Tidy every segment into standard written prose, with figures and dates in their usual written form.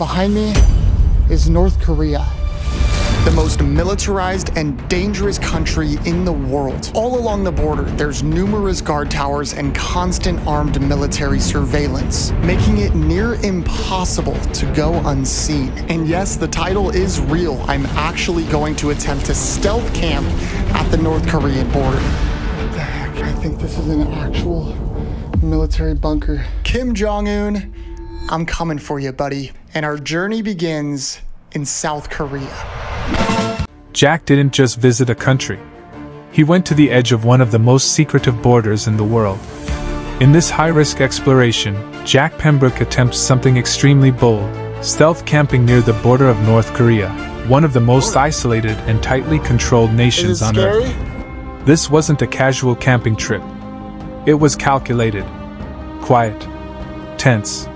Behind me is North Korea, the most militarized and dangerous country in the world. All along the border, there's numerous guard towers and constant armed military surveillance, making it near impossible to go unseen. And yes, the title is real. I'm actually going to attempt to stealth camp at the North Korean border. What the heck? I think this is an actual military bunker. Kim Jong-un, I'm coming for you, buddy. And our journey begins in South Korea. Jack didn't just visit a country. He went to the edge of one of the most secretive borders in the world. In this high-risk exploration, Jack Pembroke attempts something extremely bold: stealth camping near the border of North Korea, one of the most isolated and tightly controlled nations on Earth. This wasn't a casual camping trip. It was calculated, quiet, tense.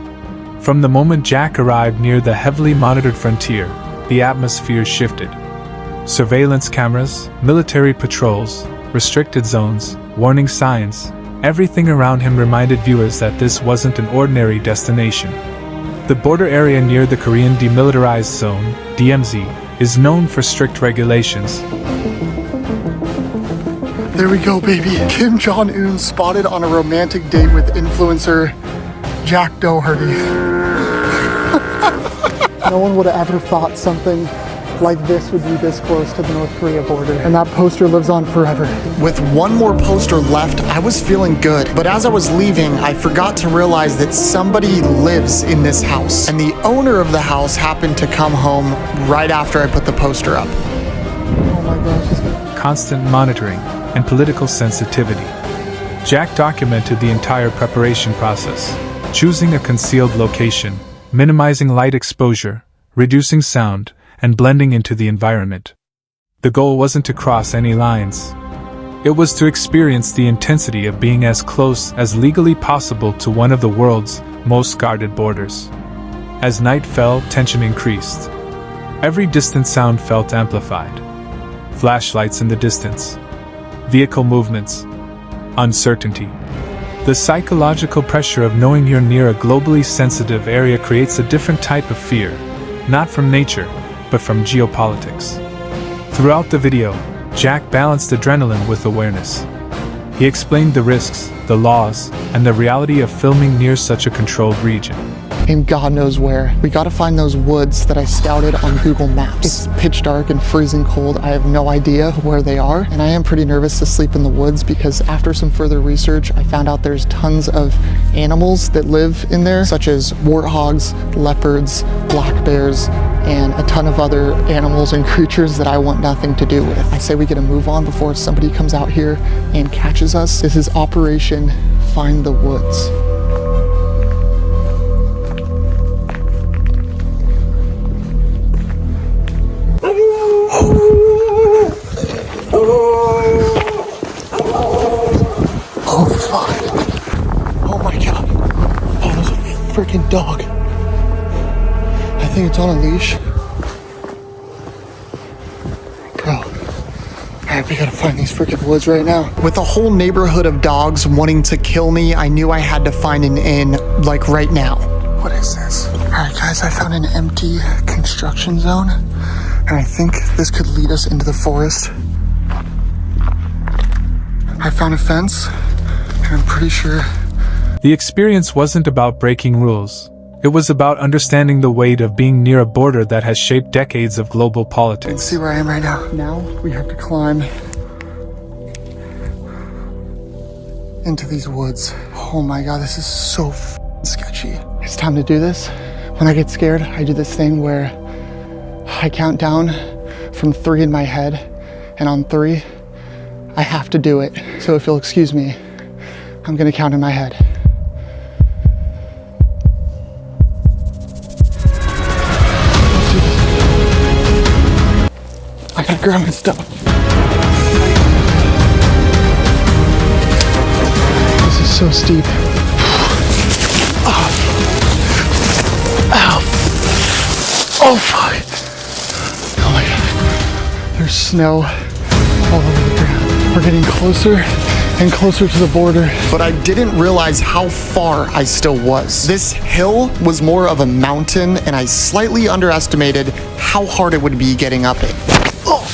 From the moment Jack arrived near the heavily monitored frontier, the atmosphere shifted. Surveillance cameras, military patrols, restricted zones, warning signs, everything around him reminded viewers that this wasn't an ordinary destination. The border area near the Korean Demilitarized Zone, DMZ, is known for strict regulations. There we go, baby. Kim Jong-un spotted on a romantic date with influencer Jack Doherty. No one would have ever thought something like this would be this close to the North Korea border. And that poster lives on forever. With one more poster left, I was feeling good. But as I was leaving, I forgot to realize that somebody lives in this house. And the owner of the house happened to come home right after I put the poster up. Oh my gosh. Constant monitoring and political sensitivity. Jack documented the entire preparation process, choosing a concealed location, minimizing light exposure, reducing sound, and blending into the environment. The goal wasn't to cross any lines. It was to experience the intensity of being as close as legally possible to one of the world's most guarded borders. As night fell, tension increased. Every distant sound felt amplified. Flashlights in the distance. Vehicle movements. Uncertainty. The psychological pressure of knowing you're near a globally sensitive area creates a different type of fear, not from nature, but from geopolitics. Throughout the video, Jack balanced adrenaline with awareness. He explained the risks, the laws, and the reality of filming near such a controlled region. And God knows where. We gotta find those woods that I scouted on Google Maps. It's pitch dark and freezing cold. I have no idea where they are, and I am pretty nervous to sleep in the woods because after some further research, I found out there's tons of animals that live in there, such as warthogs, leopards, black bears, and a ton of other animals and creatures that I want nothing to do with. I say we get a move on before somebody comes out here and catches us. This is Operation Find the Woods. Oh fuck. Oh my god. Oh, there's a freaking dog. I think it's on a leash. Bro. Alright, we gotta find these freaking woods right now. With a whole neighborhood of dogs wanting to kill me, I knew I had to find an inn, like right now. What is this? Alright guys, I found an empty construction zone. And I think this could lead us into the forest. I found a fence, and I'm pretty sure... The experience wasn't about breaking rules. It was about understanding the weight of being near a border that has shaped decades of global politics. Let's see where I am right now. Now we have to climb into these woods. Oh my god, this is so sketchy. It's time to do this. When I get scared, I do this thing where I count down from 3 in my head, and on 3, I have to do it. So if you'll excuse me, I'm gonna count in my head. I gotta grab my stuff. This is so steep. Oh. Ow. Oh fuck. Oh my god. There's snow all over the ground. We're getting closer and closer to the border. But I didn't realize how far I still was. This hill was more of a mountain, and I slightly underestimated how hard it would be getting up it. Oh.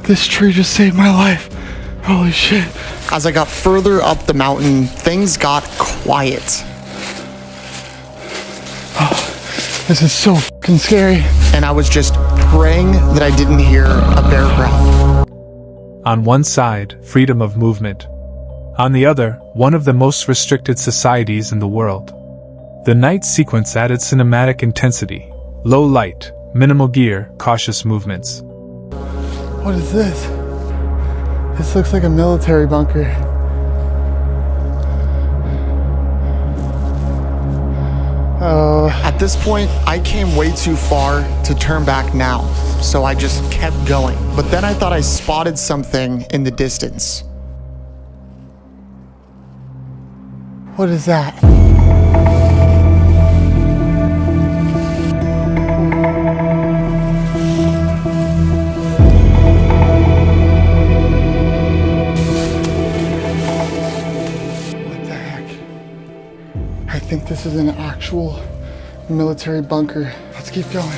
This tree just saved my life. Holy shit. As I got further up the mountain, things got quiet. Oh, this is so fucking scary. And I was just praying that I didn't hear a bear growl. On one side, freedom of movement. On the other, one of the most restricted societies in the world. The night sequence added cinematic intensity. Low light, minimal gear, cautious movements. What is this? This looks like a military bunker. Oh. At this point, I came way too far to turn back now, so I just kept going. But then I thought I spotted something in the distance. What is that? I think this is an actual military bunker. Let's keep going.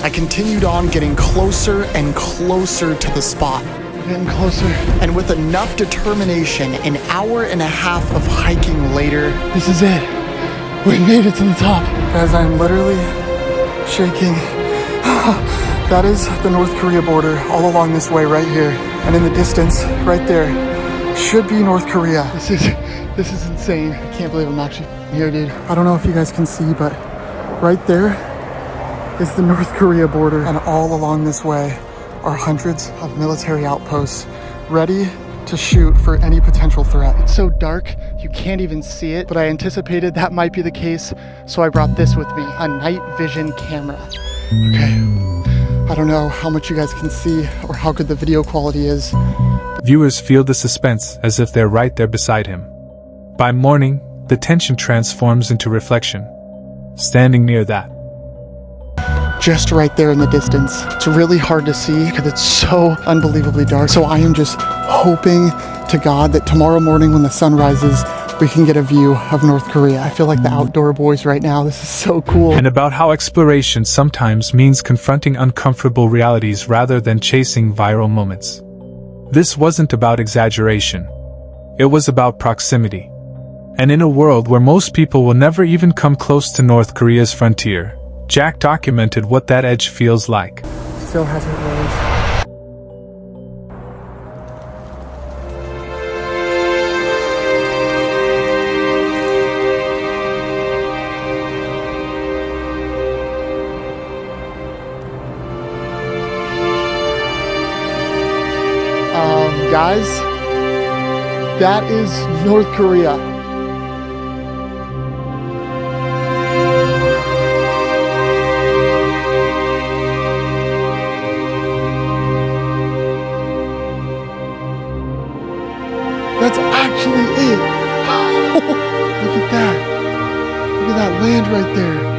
I continued on, getting closer and closer to the spot. We're getting closer. And with enough determination, an hour and a half of hiking later, this is it. We made it to the top. Guys, I'm literally shaking. That is the North Korea border all along this way right here. And in the distance, right there, should be North Korea. This is insane. I can't believe I'm actually here, dude. I don't know if you guys can see, but right there is the North Korea border. And all along this way are hundreds of military outposts ready to shoot for any potential threat. It's so dark, you can't even see it, but I anticipated that might be the case, so I brought this with me, a night vision camera. Okay, I don't know how much you guys can see or how good the video quality is. Viewers feel the suspense as if they're right there beside him. By morning, the tension transforms into reflection. Standing near that, just right there in the distance. It's really hard to see because it's so unbelievably dark. So I am just hoping to God that tomorrow morning when the sun rises, we can get a view of North Korea. I feel like the outdoor boys right now. This is so cool. And about how exploration sometimes means confronting uncomfortable realities rather than chasing viral moments. This wasn't about exaggeration. It was about proximity. And in a world where most people will never even come close to North Korea's frontier, Jack documented what that edge feels like. Still hasn't rose. Guys, that is North Korea. That's actually it. Look at that. Look at that land right there.